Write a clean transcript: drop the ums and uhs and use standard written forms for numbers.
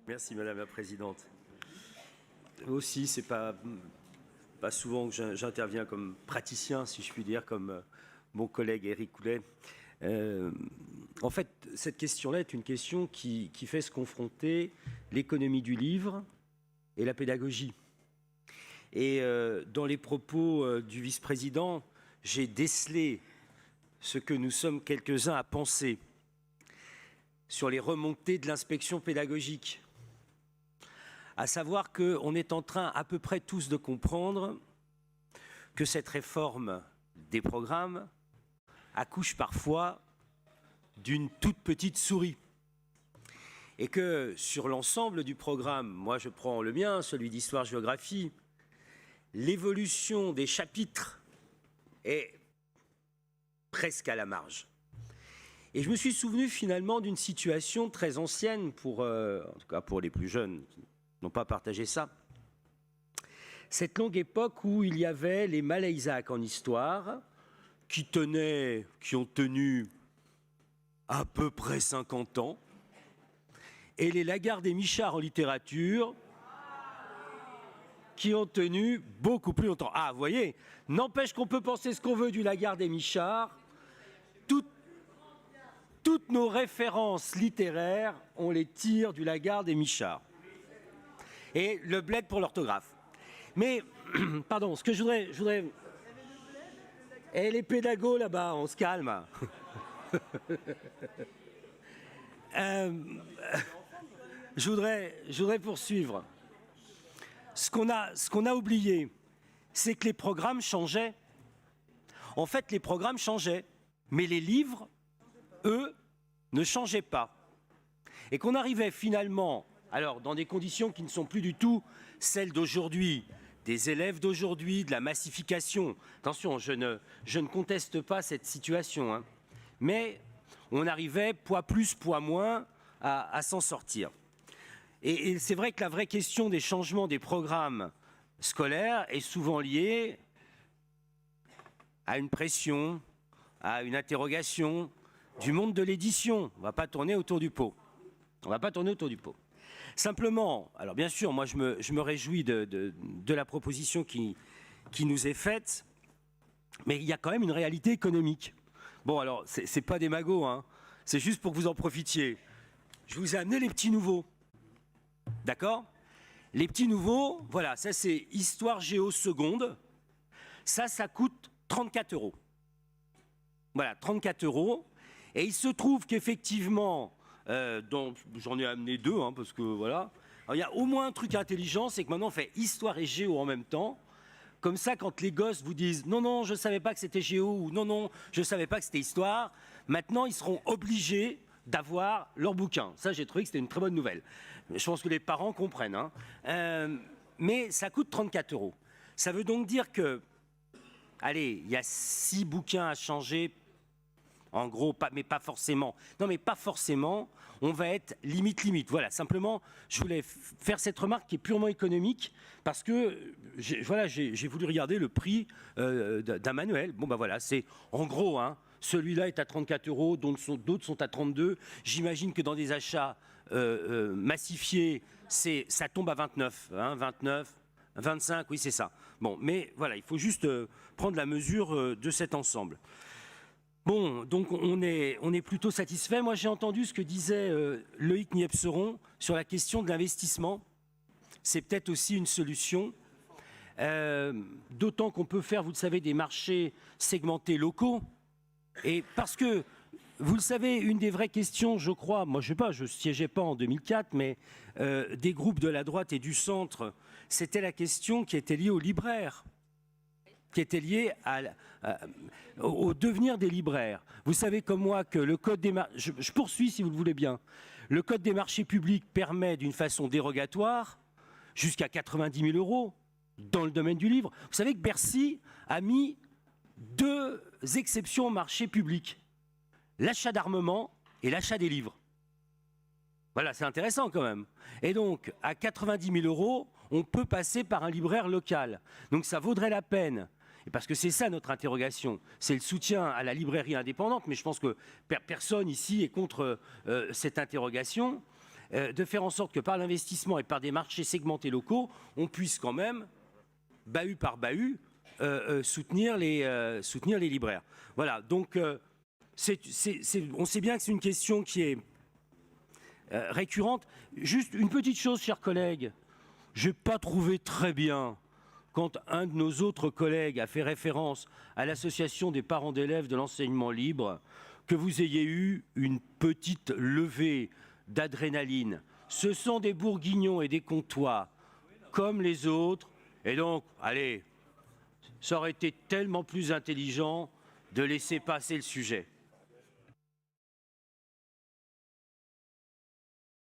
Merci Madame la Présidente. Aussi, c'est pas souvent que j'interviens comme praticien, si je puis dire, comme mon collègue Éric Coulet. En fait, cette question-là est une question qui fait se confronter l'économie du livre et la pédagogie. Et dans les propos du vice-président, j'ai décelé ce que nous sommes quelques-uns à penser sur les remontées de l'inspection pédagogique. À savoir qu'on est en train à peu près tous de comprendre que cette réforme des programmes accouche parfois d'une toute petite souris. Et que sur l'ensemble du programme, moi je prends le mien, celui d'histoire-géographie, l'évolution des chapitres est presque à la marge. Et je me suis souvenu finalement d'une situation très ancienne, en tout cas pour les plus jeunes qui n'ont pas partagé ça. Cette longue époque où il y avait les Malais-Isaac en histoire, qui ont tenu à peu près 50 ans, et les Lagarde et Michard en littérature, qui ont tenu beaucoup plus longtemps. Ah, vous voyez, n'empêche qu'on peut penser ce qu'on veut du Lagarde et Michard, toutes nos références littéraires, on les tire du Lagarde et Michard. Et le bled pour l'orthographe. Mais, pardon, ce que je voudrais... Et les pédagogues là-bas, on se calme. Je voudrais poursuivre. Ce qu'on a oublié, c'est que les programmes changeaient. En fait, les programmes changeaient, mais les livres, eux, ne changeaient pas. Et qu'on arrivait finalement, alors dans des conditions qui ne sont plus du tout celles d'aujourd'hui, des élèves d'aujourd'hui, de la massification. Attention, je ne conteste pas cette situation, hein, mais on arrivait, poids plus, poids moins, à s'en sortir. Et c'est vrai que la vraie question des changements des programmes scolaires est souvent liée à une pression, à une interrogation du monde de l'édition. On ne va pas tourner autour du pot. On ne va pas tourner autour du pot. Simplement, alors bien sûr, moi je me réjouis de la proposition qui nous est faite, mais il y a quand même une réalité économique. Bon, alors, c'est pas des magots, hein, c'est juste pour que vous en profitiez. Je vous ai amené les petits nouveaux. D'accord? Les petits nouveaux, voilà, ça c'est Histoire Géo seconde. Ça coûte 34 €. Voilà, 34 €. Et il se trouve qu'effectivement, j'en ai amené deux, hein, parce que voilà. Alors, il y a au moins un truc intelligent, c'est que maintenant on fait Histoire et Géo en même temps. Comme ça, quand les gosses vous disent « Non, non, je ne savais pas que c'était Géo » ou « Non, non, je ne savais pas que c'était Histoire », maintenant, ils seront obligés d'avoir leur bouquin. Ça, j'ai trouvé que c'était une très bonne nouvelle. Je pense que les parents comprennent, hein. Mais ça coûte 34 €. Ça veut donc dire que, allez, il y a 6 bouquins à changer, en gros, mais pas forcément. Non, mais pas forcément. On va être limite. Voilà, simplement, je voulais faire cette remarque qui est purement économique parce que j'ai voulu regarder le prix d'un manuel. Bon, ben voilà, c'est en gros, hein, celui-là est à 34 €, d'autres sont à 32 €. J'imagine que dans des achats massifiés, ça tombe à 29, hein, 29, 25, oui, c'est ça. Bon, mais voilà, il faut juste prendre la mesure de cet ensemble. Bon, donc on est plutôt satisfait. Moi, j'ai entendu ce que disait Loïc Niepceron sur la question de l'investissement. C'est peut-être aussi une solution. D'autant qu'on peut faire, vous le savez, des marchés segmentés locaux. Et parce que, vous le savez, une des vraies questions, je crois, moi je sais pas, je siégeais pas en 2004, mais des groupes de la droite et du centre, c'était la question qui était liée aux libraires, qui était liée au devenir des libraires. Vous savez comme moi que le code des marchés, je poursuis si vous le voulez bien, le code des marchés publics permet d'une façon dérogatoire jusqu'à 90 000 € dans le domaine du livre. Vous savez que Bercy a mis 2 exceptions au marché public, l'achat d'armement et l'achat des livres. Voilà, c'est intéressant quand même. Et donc, à 90 000 €, on peut passer par un libraire local. Donc ça vaudrait la peine, et parce que c'est ça notre interrogation, c'est le soutien à la librairie indépendante, mais je pense que personne ici est contre cette interrogation. de faire en sorte que par l'investissement et par des marchés segmentés locaux, on puisse quand même, bahut par bahut, soutenir les libraires. Voilà, donc on sait bien que c'est une question qui est récurrente. Juste une petite chose, chers collègues, je n'ai pas trouvé très bien quand un de nos autres collègues a fait référence à l'association des parents d'élèves de l'enseignement libre, que vous ayez eu une petite levée d'adrénaline. Ce sont des bourguignons et des comtois comme les autres. Et donc, allez, ça aurait été tellement plus intelligent de laisser passer le sujet.